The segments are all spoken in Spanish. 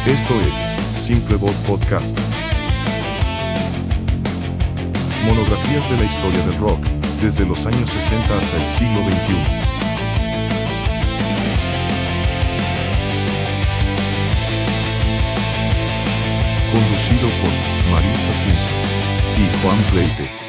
Esto es Simple Voz Podcast. Monografías de la historia del rock, desde los años 60 hasta el siglo XXI. Conducido por Marisa Simpson y Juan Pleite.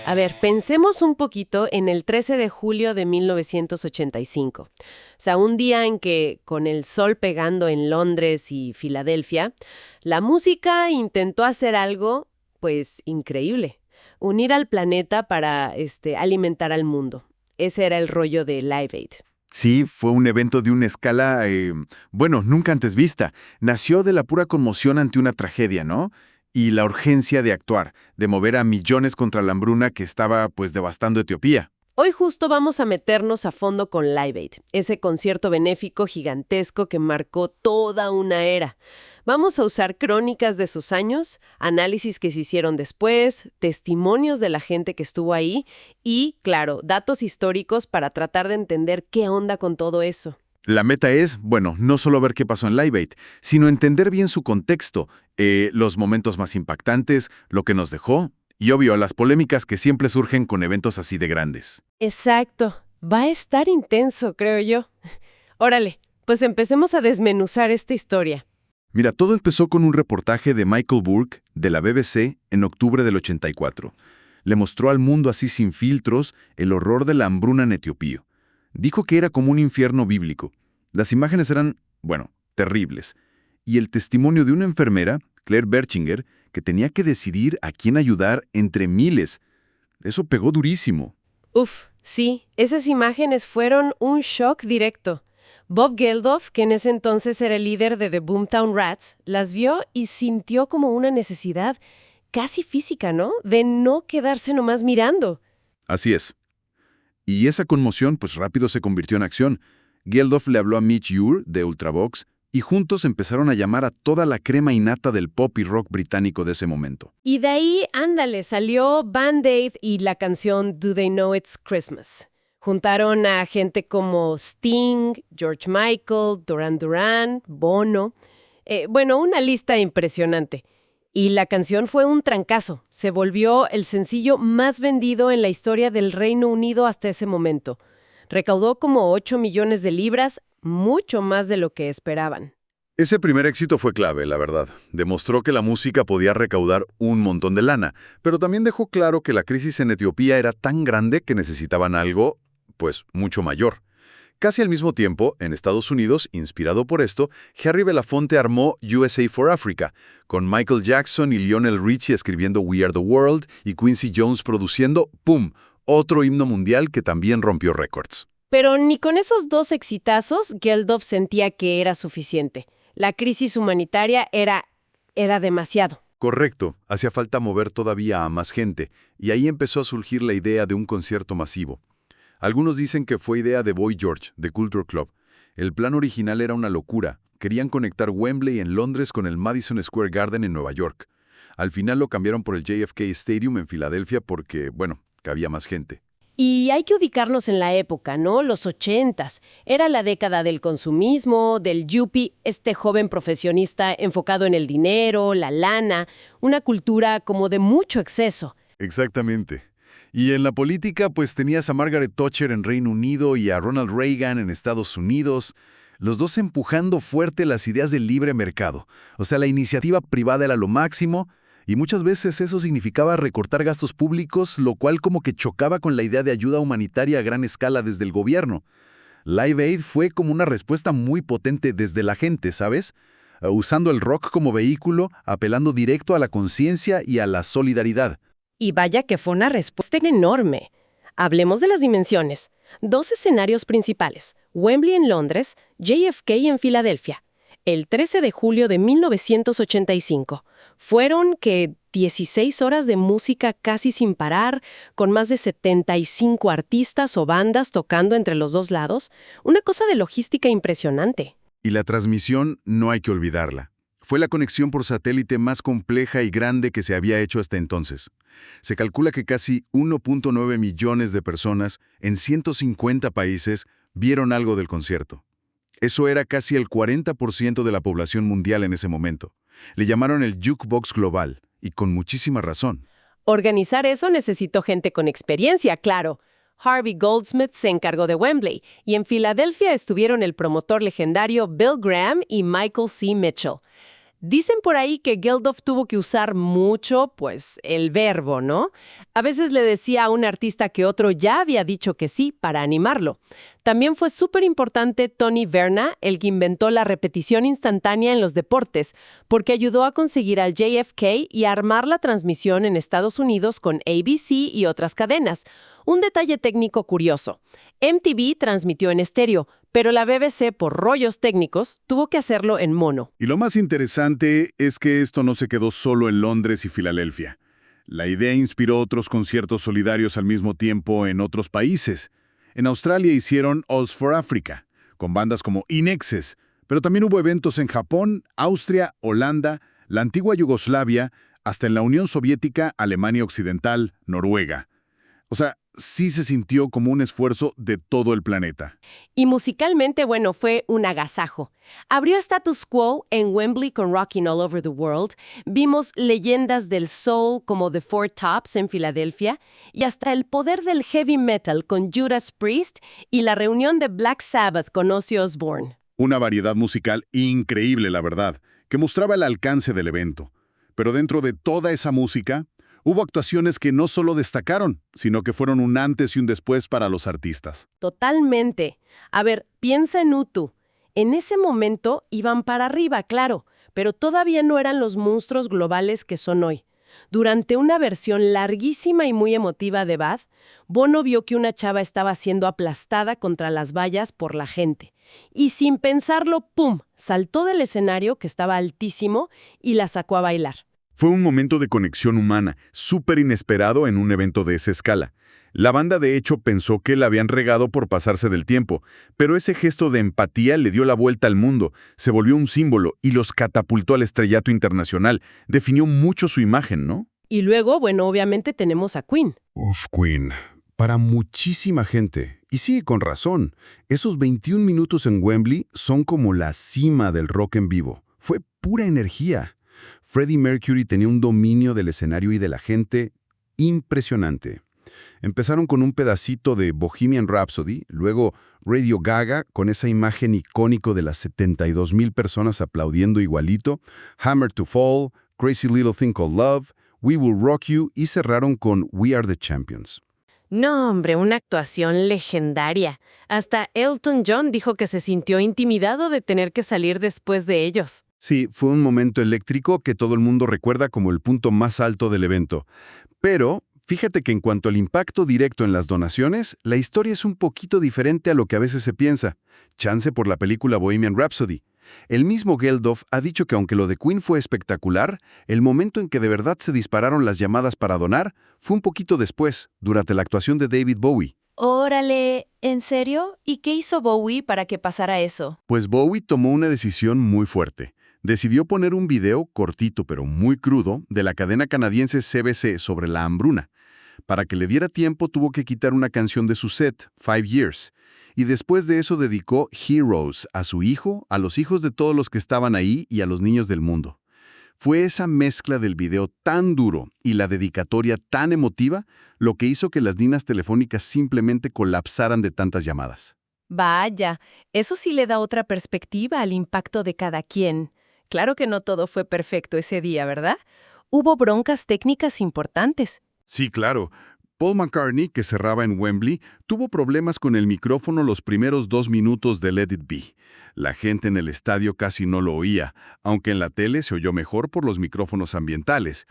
A ver, pensemos un poquito en el 13 de julio de 1985. O sea, un día en que, con el sol pegando en Londres y Filadelfia, la música intentó hacer algo, pues, increíble. Unir al planeta para, alimentar al mundo. Ese era el rollo de Live Aid. Sí, fue un evento de una escala, nunca antes vista. Nació de la pura conmoción ante una tragedia, ¿no? Y la urgencia de actuar, de mover a millones contra la hambruna que estaba, pues, devastando Etiopía. Hoy justo vamos a meternos a fondo con Live Aid, ese concierto benéfico gigantesco que marcó toda una era. Vamos a usar crónicas de sus años, análisis que se hicieron después, testimonios de la gente que estuvo ahí y, claro, datos históricos para tratar de entender qué onda con todo eso. La meta es, no solo ver qué pasó en Live Aid, sino entender bien su contexto, los momentos más impactantes, lo que nos dejó y, obvio, las polémicas que siempre surgen con eventos así de grandes. Exacto. Va a estar intenso, creo yo. Órale, pues empecemos a desmenuzar esta historia. Mira, todo empezó con un reportaje de Michael Burke de la BBC en octubre del 84. Le mostró al mundo así sin filtros el horror de la hambruna en Etiopía. Dijo que era como un infierno bíblico. Las imágenes eran, terribles. Y el testimonio de una enfermera, Claire Berchinger, que tenía que decidir a quién ayudar entre miles. Eso pegó durísimo. Uf, sí, esas imágenes fueron un shock directo. Bob Geldof, que en ese entonces era el líder de The Boomtown Rats, las vio y sintió como una necesidad casi física, ¿no? De no quedarse nomás mirando. Así es. Y esa conmoción, pues rápido se convirtió en acción. Geldof le habló a Mitch Ure, de Ultravox, y juntos empezaron a llamar a toda la crema innata del pop y rock británico de ese momento. Y de ahí, ándale, salió Band-Aid y la canción Do They Know It's Christmas. Juntaron a gente como Sting, George Michael, Duran Duran, Bono. Una lista impresionante. Y la canción fue un trancazo. Se volvió el sencillo más vendido en la historia del Reino Unido hasta ese momento. Recaudó como 8 millones de libras, mucho más de lo que esperaban. Ese primer éxito fue clave, la verdad. Demostró que la música podía recaudar un montón de lana, pero también dejó claro que la crisis en Etiopía era tan grande que necesitaban algo, pues, mucho mayor. Casi al mismo tiempo, en Estados Unidos, inspirado por esto, Harry Belafonte armó USA for Africa, con Michael Jackson y Lionel Richie escribiendo We Are the World y Quincy Jones produciendo ¡pum!, otro himno mundial que también rompió récords. Pero ni con esos dos exitazos, Geldof sentía que era suficiente. La crisis humanitaria era demasiado. Correcto, hacía falta mover todavía a más gente, y ahí empezó a surgir la idea de un concierto masivo. Algunos dicen que fue idea de Boy George, de Culture Club. El plan original era una locura. Querían conectar Wembley en Londres con el Madison Square Garden en Nueva York. Al final lo cambiaron por el JFK Stadium en Filadelfia porque, cabía más gente. Y hay que ubicarnos en la época, ¿no? Los 80s. Era la década del consumismo, del yuppie, este joven profesionista enfocado en el dinero, la lana, una cultura como de mucho exceso. Exactamente. Y en la política, pues tenías a Margaret Thatcher en Reino Unido y a Ronald Reagan en Estados Unidos, los dos empujando fuerte las ideas del libre mercado. O sea, la iniciativa privada era lo máximo, y muchas veces eso significaba recortar gastos públicos, lo cual como que chocaba con la idea de ayuda humanitaria a gran escala desde el gobierno. Live Aid fue como una respuesta muy potente desde la gente, ¿sabes? Usando el rock como vehículo, apelando directo a la conciencia y a la solidaridad. Y vaya que fue una respuesta enorme. Hablemos de las dimensiones. 2 escenarios principales, Wembley en Londres, JFK en Filadelfia. El 13 de julio de 1985. Fueron 16 horas de música casi sin parar, con más de 75 artistas o bandas tocando entre los dos lados. Una cosa de logística impresionante. Y la transmisión no hay que olvidarla. Fue la conexión por satélite más compleja y grande que se había hecho hasta entonces. Se calcula que casi 1.9 millones de personas en 150 países vieron algo del concierto. Eso era casi el 40% de la población mundial en ese momento. Le llamaron el Jukebox Global, y con muchísima razón. Organizar eso necesitó gente con experiencia, claro. Harvey Goldsmith se encargó de Wembley, y en Filadelfia estuvieron el promotor legendario Bill Graham y Michael C. Mitchell. Dicen por ahí que Geldof tuvo que usar mucho, pues, el verbo, ¿no? A veces le decía a un artista que otro ya había dicho que sí para animarlo. También fue súper importante Tony Verna, el que inventó la repetición instantánea en los deportes, porque ayudó a conseguir al JFK y a armar la transmisión en Estados Unidos con ABC y otras cadenas. Un detalle técnico curioso. MTV transmitió en estéreo, pero la BBC, por rollos técnicos, tuvo que hacerlo en mono. Y lo más interesante es que esto no se quedó solo en Londres y Filadelfia. La idea inspiró otros conciertos solidarios al mismo tiempo en otros países. En Australia hicieron All's for Africa, con bandas como Inexes, pero también hubo eventos en Japón, Austria, Holanda, la antigua Yugoslavia, hasta en la Unión Soviética, Alemania Occidental, Noruega. O sea, sí se sintió como un esfuerzo de todo el planeta. Y musicalmente, bueno, fue un agasajo. Abrió Status Quo en Wembley con Rockin' All Over the World, vimos leyendas del soul como The Four Tops en Filadelfia, y hasta el poder del heavy metal con Judas Priest y la reunión de Black Sabbath con Ozzy Osbourne. Una variedad musical increíble, la verdad, que mostraba el alcance del evento. Pero dentro de toda esa música, hubo actuaciones que no solo destacaron, sino que fueron un antes y un después para los artistas. Totalmente. A ver, piensa en U2. En ese momento iban para arriba, claro, pero todavía no eran los monstruos globales que son hoy. Durante una versión larguísima y muy emotiva de Bad, Bono vio que una chava estaba siendo aplastada contra las vallas por la gente. Y sin pensarlo, ¡pum!, saltó del escenario, que estaba altísimo, y la sacó a bailar. Fue un momento de conexión humana, súper inesperado en un evento de esa escala. La banda de hecho pensó que la habían regado por pasarse del tiempo, pero ese gesto de empatía le dio la vuelta al mundo, se volvió un símbolo y los catapultó al estrellato internacional. Definió mucho su imagen, ¿no? Y luego, bueno, obviamente tenemos a Queen. Uf, Queen. Para muchísima gente. Y sí, con razón. Esos 21 minutos en Wembley son como la cima del rock en vivo. Fue pura energía. Freddie Mercury tenía un dominio del escenario y de la gente impresionante. Empezaron con un pedacito de Bohemian Rhapsody, luego Radio Gaga con esa imagen icónico de las 72,000 personas aplaudiendo igualito, Hammer to Fall, Crazy Little Thing Called Love, We Will Rock You y cerraron con We Are the Champions. No, hombre, una actuación legendaria. Hasta Elton John dijo que se sintió intimidado de tener que salir después de ellos. Sí, fue un momento eléctrico que todo el mundo recuerda como el punto más alto del evento. Pero fíjate que en cuanto al impacto directo en las donaciones, la historia es un poquito diferente a lo que a veces se piensa. Chance por la película Bohemian Rhapsody. El mismo Geldof ha dicho que aunque lo de Queen fue espectacular, el momento en que de verdad se dispararon las llamadas para donar fue un poquito después, durante la actuación de David Bowie. Órale, ¿en serio? ¿Y qué hizo Bowie para que pasara eso? Pues Bowie tomó una decisión muy fuerte. Decidió poner un video cortito pero muy crudo de la cadena canadiense CBC sobre la hambruna. Para que le diera tiempo tuvo que quitar una canción de su set, 5 Years. Y después de eso dedicó Heroes a su hijo, a los hijos de todos los que estaban ahí y a los niños del mundo. Fue esa mezcla del video tan duro y la dedicatoria tan emotiva lo que hizo que las líneas telefónicas simplemente colapsaran de tantas llamadas. Vaya, eso sí le da otra perspectiva al impacto de cada quien. Claro que no todo fue perfecto ese día, ¿verdad? Hubo broncas técnicas importantes. Sí, claro. Paul McCartney, que cerraba en Wembley, tuvo problemas con el micrófono los primeros 2 minutos de Let It Be. La gente en el estadio casi no lo oía, aunque en la tele se oyó mejor por los micrófonos ambientales.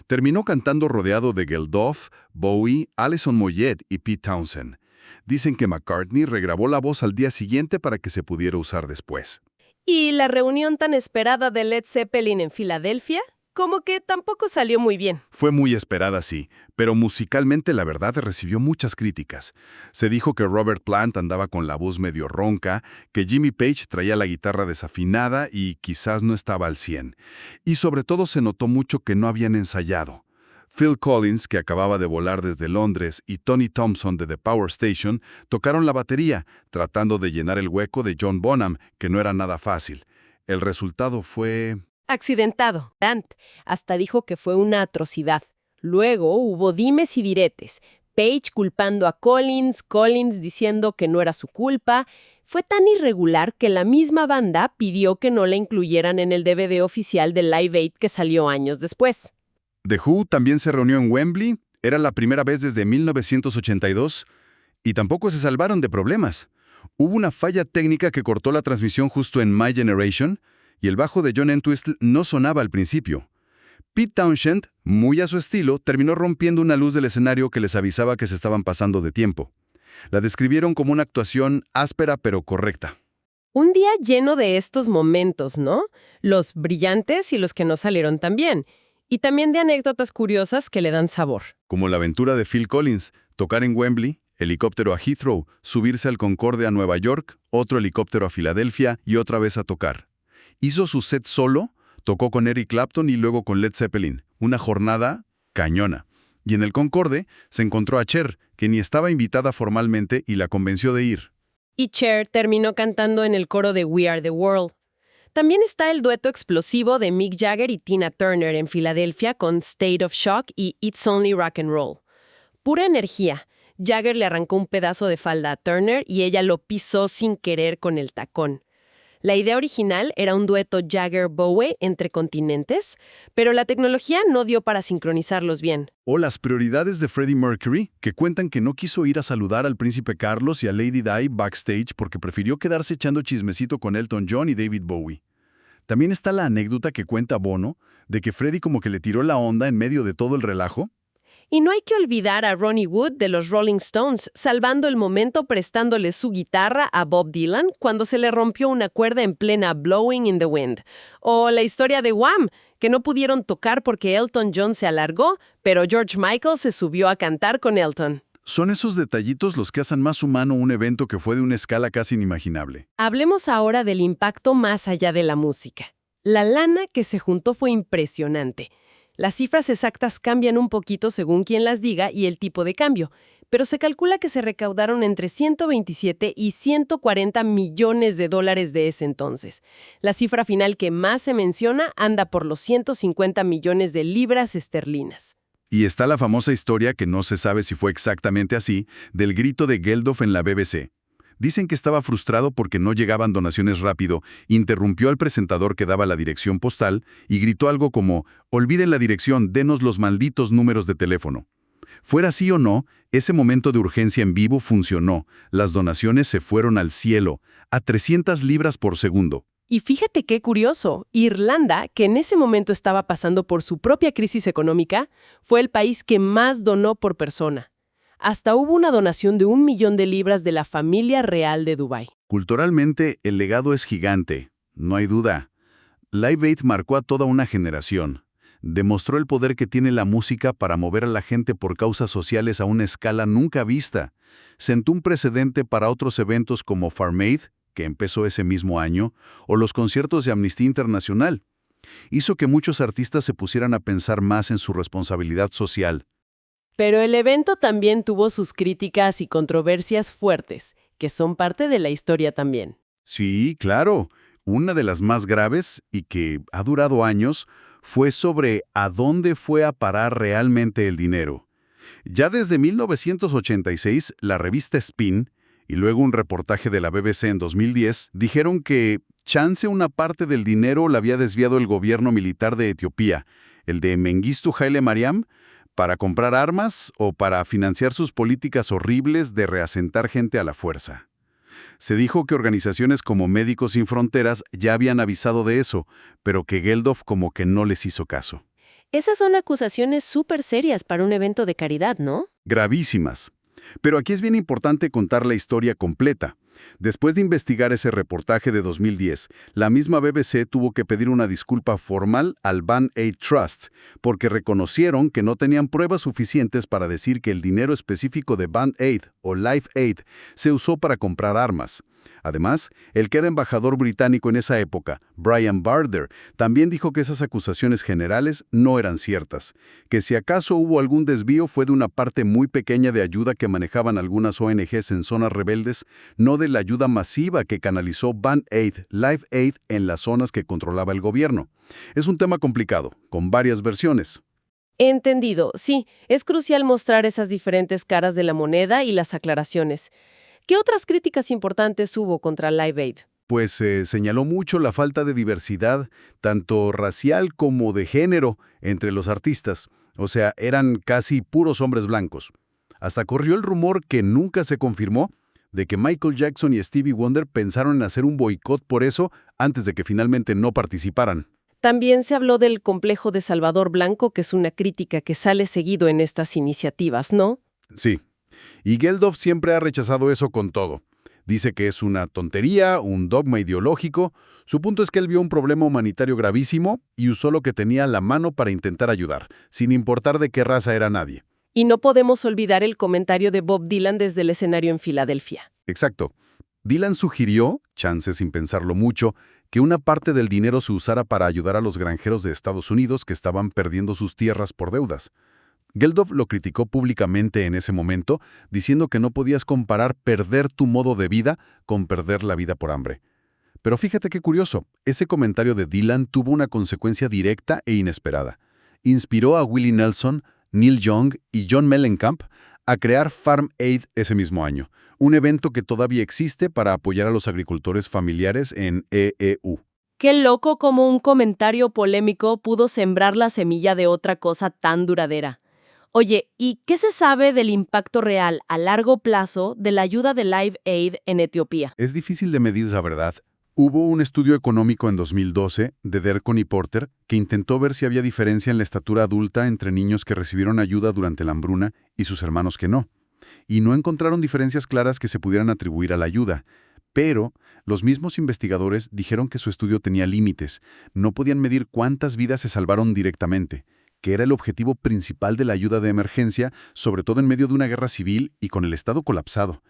Terminó cantando rodeado de Geldof, Bowie, Alison Moyet y Pete Townshend. Dicen que McCartney regrabó la voz al día siguiente para que se pudiera usar después. ¿Y la reunión tan esperada de Led Zeppelin en Filadelfia? Como que tampoco salió muy bien. Fue muy esperada, sí, pero musicalmente la verdad recibió muchas críticas. Se dijo que Robert Plant andaba con la voz medio ronca, que Jimmy Page traía la guitarra desafinada y quizás no estaba al 100. Y sobre todo se notó mucho que no habían ensayado. Phil Collins, que acababa de volar desde Londres, y Tony Thompson de The Power Station tocaron la batería, tratando de llenar el hueco de John Bonham, que no era nada fácil. El resultado fue... Accidentado. Dant hasta dijo que fue una atrocidad. Luego hubo dimes y diretes. Page culpando a Collins, Collins diciendo que no era su culpa. Fue tan irregular que la misma banda pidió que no la incluyeran en el DVD oficial de Live Aid que salió años después. The Who también se reunió en Wembley, era la primera vez desde 1982, y tampoco se salvaron de problemas. Hubo una falla técnica que cortó la transmisión justo en My Generation, y el bajo de John Entwistle no sonaba al principio. Pete Townshend, muy a su estilo, terminó rompiendo una luz del escenario que les avisaba que se estaban pasando de tiempo. La describieron como una actuación áspera pero correcta. Un día lleno de estos momentos, ¿no? Los brillantes y los que no salieron tan bien. Y también de anécdotas curiosas que le dan sabor. Como la aventura de Phil Collins, tocar en Wembley, helicóptero a Heathrow, subirse al Concorde a Nueva York, otro helicóptero a Filadelfia y otra vez a tocar. Hizo su set solo, tocó con Eric Clapton y luego con Led Zeppelin. Una jornada cañona. Y en el Concorde se encontró a Cher, que ni estaba invitada formalmente y la convenció de ir. Y Cher terminó cantando en el coro de We Are the World. También está el dueto explosivo de Mick Jagger y Tina Turner en Filadelfia con State of Shock y It's Only Rock and Roll. Pura energía. Jagger le arrancó un pedazo de falda a Turner y ella lo pisó sin querer con el tacón. La idea original era un dueto Jagger-Bowie entre continentes, pero la tecnología no dio para sincronizarlos bien. O las prioridades de Freddie Mercury, que cuentan que no quiso ir a saludar al príncipe Carlos y a Lady Di backstage porque prefirió quedarse echando chismecito con Elton John y David Bowie. También está la anécdota que cuenta Bono de que Freddie como que le tiró la onda en medio de todo el relajo. Y no hay que olvidar a Ronnie Wood de los Rolling Stones, salvando el momento prestándole su guitarra a Bob Dylan cuando se le rompió una cuerda en plena Blowing in the Wind. O la historia de Wham, que no pudieron tocar porque Elton John se alargó, pero George Michael se subió a cantar con Elton. Son esos detallitos los que hacen más humano un evento que fue de una escala casi inimaginable. Hablemos ahora del impacto más allá de la música. La lana que se juntó fue impresionante. Las cifras exactas cambian un poquito según quien las diga y el tipo de cambio, pero se calcula que se recaudaron entre 127 y 140 millones de dólares de ese entonces. La cifra final que más se menciona anda por los 150 millones de libras esterlinas. Y está la famosa historia, que no se sabe si fue exactamente así, del grito de Geldof en la BBC. Dicen que estaba frustrado porque no llegaban donaciones rápido, interrumpió al presentador que daba la dirección postal y gritó algo como: «Olviden la dirección, denos los malditos números de teléfono». Fuera así o no, ese momento de urgencia en vivo funcionó. Las donaciones se fueron al cielo, a 300 libras por segundo. Y fíjate qué curioso, Irlanda, que en ese momento estaba pasando por su propia crisis económica, fue el país que más donó por persona. Hasta hubo una donación de 1 millón de libras de la familia real de Dubái. Culturalmente, el legado es gigante, no hay duda. Live Aid marcó a toda una generación. Demostró el poder que tiene la música para mover a la gente por causas sociales a una escala nunca vista. Sentó un precedente para otros eventos como Farm Aid, que empezó ese mismo año, o los conciertos de Amnistía Internacional. Hizo que muchos artistas se pusieran a pensar más en su responsabilidad social. Pero el evento también tuvo sus críticas y controversias fuertes, que son parte de la historia también. Sí, claro. Una de las más graves, y que ha durado años, fue sobre a dónde fue a parar realmente el dinero. Ya desde 1986, la revista Spin, y luego un reportaje de la BBC en 2010, dijeron que chance una parte del dinero la había desviado el gobierno militar de Etiopía, el de Mengistu Haile Mariam, para comprar armas o para financiar sus políticas horribles de reasentar gente a la fuerza. Se dijo que organizaciones como Médicos Sin Fronteras ya habían avisado de eso, pero que Geldof como que no les hizo caso. Esas son acusaciones súper serias para un evento de caridad, ¿no? Gravísimas. Pero aquí es bien importante contar la historia completa. Después de investigar ese reportaje de 2010, la misma BBC tuvo que pedir una disculpa formal al Band Aid Trust, porque reconocieron que no tenían pruebas suficientes para decir que el dinero específico de Band Aid o Life Aid se usó para comprar armas. Además, el que era embajador británico en esa época, Brian Barder, también dijo que esas acusaciones generales no eran ciertas, que si acaso hubo algún desvío fue de una parte muy pequeña de ayuda que manejaban algunas ONGs en zonas rebeldes, no de la ayuda masiva que canalizó Band Aid, Life Aid en las zonas que controlaba el gobierno. Es un tema complicado, con varias versiones. Entendido, sí, es crucial mostrar esas diferentes caras de la moneda y las aclaraciones. ¿Qué otras críticas importantes hubo contra Live Aid? Pues se señaló mucho la falta de diversidad, tanto racial como de género, entre los artistas. O sea, eran casi puros hombres blancos. Hasta corrió el rumor, que nunca se confirmó, de que Michael Jackson y Stevie Wonder pensaron en hacer un boicot por eso antes de que finalmente no participaran. También se habló del complejo de Salvador Blanco, que es una crítica que sale seguido en estas iniciativas, ¿no? Sí. Y Geldof siempre ha rechazado eso con todo. Dice que es una tontería, un dogma ideológico. Su punto es que él vio un problema humanitario gravísimo y usó lo que tenía a la mano para intentar ayudar, sin importar de qué raza era nadie. Y no podemos olvidar el comentario de Bob Dylan desde el escenario en Filadelfia. Exacto. Dylan sugirió, chance sin pensarlo mucho, que una parte del dinero se usara para ayudar a los granjeros de Estados Unidos que estaban perdiendo sus tierras por deudas. Geldof lo criticó públicamente en ese momento, diciendo que no podías comparar perder tu modo de vida con perder la vida por hambre. Pero fíjate qué curioso, ese comentario de Dylan tuvo una consecuencia directa e inesperada. Inspiró a Willie Nelson, Neil Young y John Mellencamp a crear Farm Aid ese mismo año, un evento que todavía existe para apoyar a los agricultores familiares en EEU. Qué loco como un comentario polémico pudo sembrar la semilla de otra cosa tan duradera. Oye, ¿y qué se sabe del impacto real a largo plazo de la ayuda de Live Aid en Etiopía? Es difícil de medir, la verdad. Hubo un estudio económico en 2012 de Dercon y Porter que intentó ver si había diferencia en la estatura adulta entre niños que recibieron ayuda durante la hambruna y sus hermanos que no. Y no encontraron diferencias claras que se pudieran atribuir a la ayuda. Pero los mismos investigadores dijeron que su estudio tenía límites. No podían medir cuántas vidas se salvaron directamente, que era el objetivo principal de la ayuda de emergencia, sobre todo en medio de una guerra civil y con el Estado colapsado.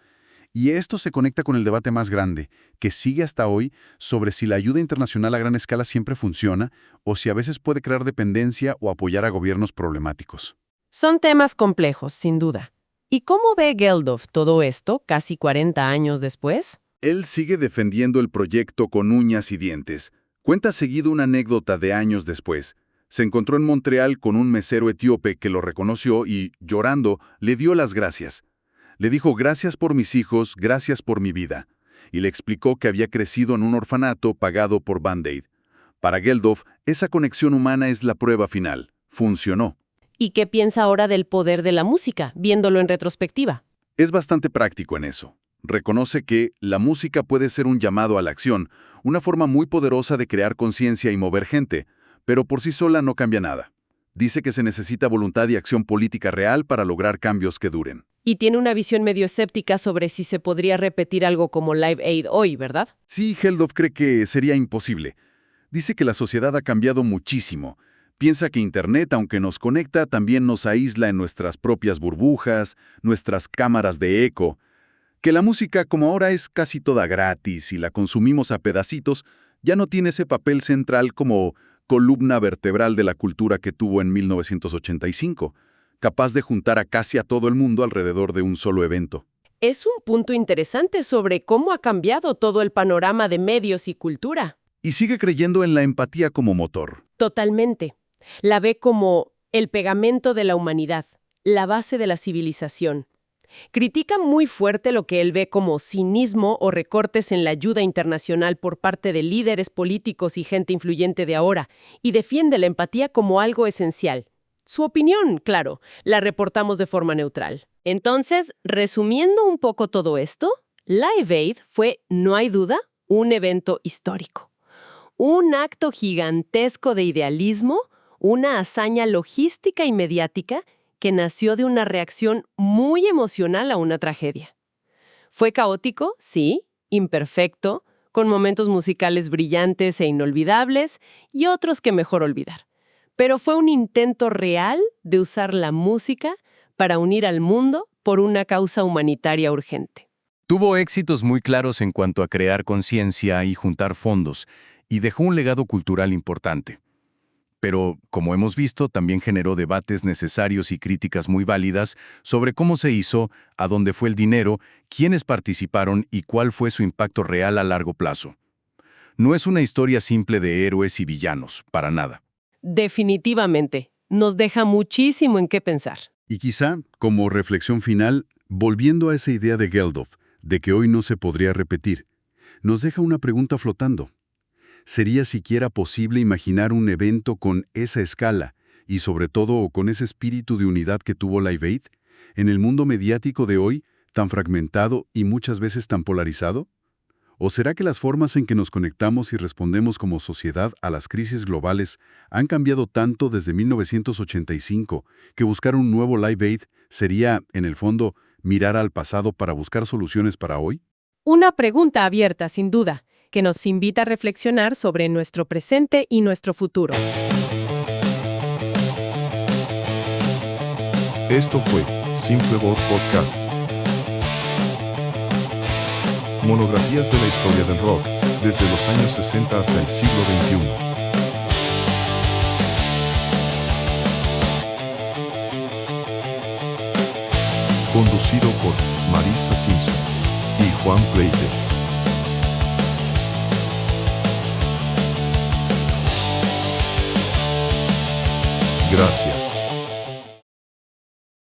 Y esto se conecta con el debate más grande, que sigue hasta hoy, sobre si la ayuda internacional a gran escala siempre funciona o si a veces puede crear dependencia o apoyar a gobiernos problemáticos. Son temas complejos, sin duda. ¿Y cómo ve Geldof todo esto casi 40 años después? Él sigue defendiendo el proyecto con uñas y dientes. Cuenta seguido una anécdota de años después. Se encontró en Montreal con un mesero etíope que lo reconoció y, llorando, le dio las gracias. Le dijo: gracias por mis hijos, gracias por mi vida. Y le explicó que había crecido en un orfanato pagado por Band Aid. Para Geldof, esa conexión humana es la prueba final. Funcionó. ¿Y qué piensa ahora del poder de la música, viéndolo en retrospectiva? Es bastante práctico en eso. Reconoce que la música puede ser un llamado a la acción, una forma muy poderosa de crear conciencia y mover gente, pero por sí sola no cambia nada. Dice que se necesita voluntad y acción política real para lograr cambios que duren. Y tiene una visión medio escéptica sobre si se podría repetir algo como Live Aid hoy, ¿verdad? Sí, Geldof cree que sería imposible. Dice que la sociedad ha cambiado muchísimo. Piensa que Internet, aunque nos conecta, también nos aísla en nuestras propias burbujas, nuestras cámaras de eco. Que la música, como ahora es casi toda gratis y la consumimos a pedacitos, ya no tiene ese papel central como columna vertebral de la cultura que tuvo en 1985, capaz de juntar a casi a todo el mundo alrededor de un solo evento. Es un punto interesante sobre cómo ha cambiado todo el panorama de medios y cultura. Y sigue creyendo en la empatía como motor. Totalmente. La ve como el pegamento de la humanidad, la base de la civilización. Critica muy fuerte lo que él ve como cinismo o recortes en la ayuda internacional por parte de líderes políticos y gente influyente de ahora, y defiende la empatía como algo esencial. Su opinión, claro, la reportamos de forma neutral. Entonces, resumiendo un poco todo esto, Live Aid fue, no hay duda, un evento histórico. Un acto gigantesco de idealismo, una hazaña logística y mediática que nació de una reacción muy emocional a una tragedia. ¿Fue caótico? Sí, imperfecto, con momentos musicales brillantes e inolvidables y otros que mejor olvidar. Pero fue un intento real de usar la música para unir al mundo por una causa humanitaria urgente. Tuvo éxitos muy claros en cuanto a crear conciencia y juntar fondos, y dejó un legado cultural importante. Pero, como hemos visto, también generó debates necesarios y críticas muy válidas sobre cómo se hizo, a dónde fue el dinero, quiénes participaron y cuál fue su impacto real a largo plazo. No es una historia simple de héroes y villanos, para nada. Definitivamente, nos deja muchísimo en qué pensar. Y quizá, como reflexión final, volviendo a esa idea de Geldof, de que hoy no se podría repetir, nos deja una pregunta flotando. ¿Sería siquiera posible imaginar un evento con esa escala y sobre todo con ese espíritu de unidad que tuvo Live Aid en el mundo mediático de hoy, tan fragmentado y muchas veces tan polarizado? ¿O será que las formas en que nos conectamos y respondemos como sociedad a las crisis globales han cambiado tanto desde 1985 que buscar un nuevo Live Aid sería, en el fondo, mirar al pasado para buscar soluciones para hoy? Una pregunta abierta, sin duda, que nos invita a reflexionar sobre nuestro presente y nuestro futuro. Esto fue Simple Voz Podcast. Monografías de la historia del rock, desde los años 60 hasta el siglo XXI. Conducido por Marisa Simpson y Juan Pleite.